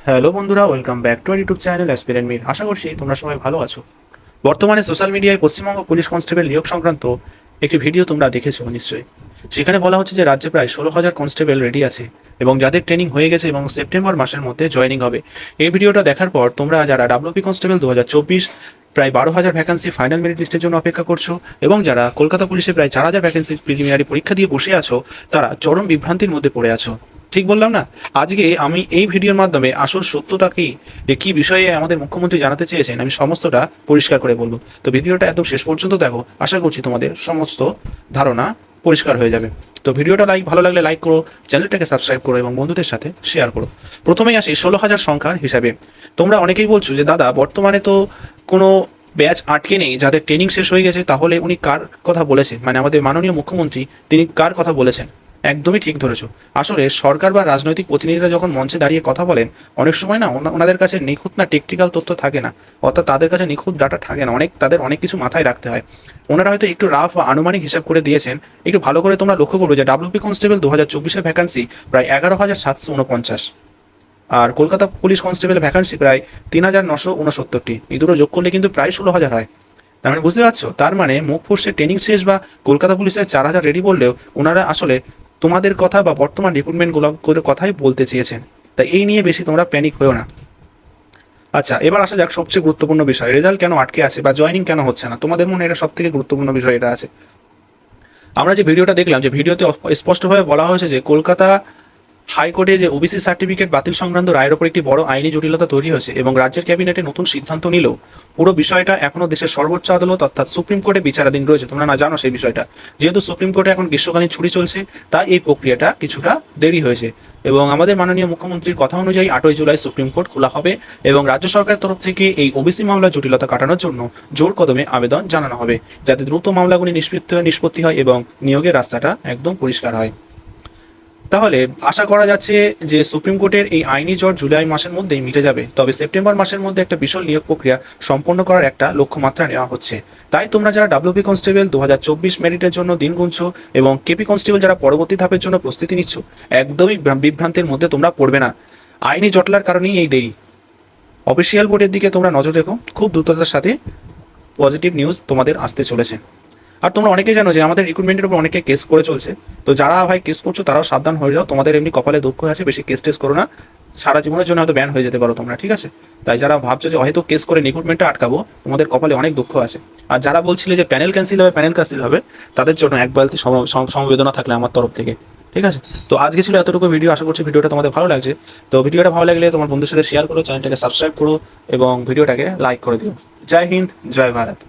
Hello বন্ধুরা, welcome back to our YouTube channel aspirant Mir. আশা করছি তোমরা সবাই ভালো আছো। বর্তমানে সোশ্যাল মিডিয়ায় পশ্চিমবঙ্গ পুলিশ কনস্টেবল নিয়োগ সংক্রান্ত একটি ভিডিও তোমরা দেখেছো নিশ্চয়ই। সেখানে বলা হচ্ছে যে রাজ্যে প্রায় 16,000 কনস্টেবল রেডি আছে এবং যাদের ট্রেনিং হয়ে গেছে এবং সেপ্টেম্বর মাসের মধ্যে জয়েনিং হবে। এই ভিডিওটা দেখার পর তোমরা যারা ডাব্লিউপি কনস্টেবল 2024 প্রায় 12,000 ভ্যাকান্সি ফাইনাল মেরিট লিস্টের জন্য অপেক্ষা করছো এবং যারা কলকাতা পুলিশে প্রায় 4,000 ভ্যাকান্সি প্রিলিমিনারি পরীক্ষা দিয়ে বসে আছো, তারা চরম বিভ্রান্তির মধ্যে পড়ে আছো। ঠিক বললাম না? আজকে আমি এই ভিডিওর মাধ্যমে আসল সত্যটা কি, যে কী বিষয়ে আমাদের মুখ্যমন্ত্রী জানাতে চেয়েছেন, আমি সমস্তটা পরিষ্কার করে বলবো। তো ভিডিওটা একদম শেষ পর্যন্ত দেখো, আশা করছি তোমাদের সমস্ত ধারণা পরিষ্কার হয়ে যাবে। তো ভিডিওটা ভালো লাগলে লাইক করো, চ্যানেলটাকে সাবস্ক্রাইব করো এবং বন্ধুদের সাথে শেয়ার করো। প্রথমেই আসি 16,000 সংখ্যার হিসাবে। তোমরা অনেকেই বলছো যে দাদা, বর্তমানে তো কোনো ব্যাচ আটকে নেই, যাদের ট্রেনিং শেষ হয়ে গেছে, তাহলে উনি কার কথা বলেছে, মানে আমাদের মাননীয় মুখ্যমন্ত্রী তিনি কার কথা বলেছেন? একদমই ঠিক ধরেছো। আসলে সরকার বা রাজনৈতিক প্রতিনিধিরা যখন মঞ্চে দাঁড়িয়ে কথা বলেন, অনেক সময় না ওনাদের কাছে নিখুঁত না টেকনিক্যাল তথ্য থাকে না, অর্থাৎ তাদের কাছে নিখুঁত ডাটা থাকে না, তাদের অনেক কিছু মাথায় রাখতে হয়। ওনারা হয়তো একটু রাফ বা আনুমানিক হিসাব করে দিয়েছেন। একটু ভালো করে তোমরা লক্ষ্য করবে যে ডাব্লিউপি কনস্টেবল 2024-এর ভ্যাকান্সি প্রায় 11,749, আর কলকাতা পুলিশ কনস্টেবল ভ্যাকান্সি প্রায় 3,969টি। এই দুটো যোগ করলে কিন্তু প্রায় 16,000 হয়। তার মানে বুঝতে পারছো, তার মানে মুখ ফোর্সের ট্রেনিং শেষ বা কলকাতা পুলিশের 4,000 রেডি বললেও ওনারা আসলে তোমাদের কথা বা বর্তমান রিক্রুটমেন্টগুলো করে কথাই বলতে চেয়েছেন। তাই এই নিয়ে বেশি তোমরা প্যানিক হয়েও না। আচ্ছা, এবার আসা যাক সবচেয়ে গুরুত্বপূর্ণ বিষয়, রেজাল্ট কেন আটকে আছে বা জয়েনিং কেন হচ্ছে না। তোমাদের মনে এটা সব থেকে গুরুত্বপূর্ণ বিষয় এটা আছে। আমরা যে ভিডিওটা দেখলাম, যে ভিডিওতে স্পষ্টভাবে বলা হয়েছে যে কলকাতা হাইকোর্টে যে ওবিসি সার্টিফিকেট বাতিল সংক্রান্ত রায়ের ওপর একটি বড় আইনি জটিলতা তৈরি হয়েছে এবং রাজ্যের ক্যাবিনেটে নতুন সিদ্ধান্ত নিলেও পুরো বিষয়টা এখনও দেশের সর্বোচ্চ আদালত অর্থাৎ সুপ্রিম কোর্টে বিচারাধীন রয়েছে। তোমরা না জানো সেই বিষয়টা। যেহেতু সুপ্রিম কোর্টে এখন গ্রীষ্মকালীন ছুটি চলছে, তাই এই প্রক্রিয়াটা কিছুটা দেরি হয়েছে এবং আমাদের মাননীয় মুখ্যমন্ত্রীর কথা অনুযায়ী 8ই জুলাই সুপ্রিম কোর্ট খোলা হবে এবং রাজ্য সরকারের তরফ থেকে এই ওবিসি মামলার জটিলতা কাটানোর জন্য জোর কদমে আবেদন জানানো হবে, যাতে দ্রুত মামলাগুলি নিষ্পত্তি হয় এবং নিয়োগের রাস্তাটা একদম পরিষ্কার হয়। তাহলে আশা করা যাচ্ছে যে সুপ্রিম কোর্টের এই আইনি জট জুলাই মাসের মধ্যেই মিটে যাবে। তবে সেপ্টেম্বর মাসের মধ্যে একটা বিশাল নিয়োগ প্রক্রিয়া সম্পন্ন করার একটা লক্ষ্যমাত্রা নেওয়া হচ্ছে। তাই তোমরা যারা ডাব্লিউপি কনস্টেবল 2024 মেরিটের জন্য দিন গুনছো এবং কেপি কনস্টেবল যারা পরবর্তী ধাপের জন্য প্রস্তুতি নিচ্ছ, একদমই বিভ্রান্তির মধ্যে তোমরা পড়বে না। আইনি জটলার কারণেই এই দেরি। অফিসিয়াল বোর্ডের দিকে তোমরা নজর রেখো, খুব দ্রুততার সাথে পজিটিভ নিউজ তোমাদের আসতে চলেছে। আর তোমরা অনেকেই জানো যে আমাদের রিক্রুটমেন্টের উপর অনেকে কেস করে চলছে। তো যারা ভাই কেস করছো তারাও সাবধান হয়ে যাও, তোমাদের এমনি কপালে দুঃখ আছে, বেশি কেস টেস করো না, সারা জীবনের জন্য হয়তো ব্যান হয়ে যেতে পারো তোমরা, ঠিক আছে? তাই যারা ভাবছো যে হয়তো কেস করে রিক্রুটমেন্টটা আটকাবো, তোমাদের কপালে অনেক দুঃখ আছে। আর যারা বলছিলে যে প্যানেল ক্যান্সেল হবে, তাদের জন্য এক বালতি সমবেদনা থাকলে আমার তরফ থেকে, ঠিক আছে? তো আজকে ছিল এতটুকু ভিডিও। আশা করছি ভিডিওটা তোমাদের ভালো লাগছে। তো ভিডিওটা ভালো লাগলে তোমার বন্ধুর সাথে শেয়ার করো, চ্যানেলটাকে সাবস্ক্রাইব করো এবং ভিডিওটাকে লাইক করে দিও। জয় হিন্দ, জয় ভারত।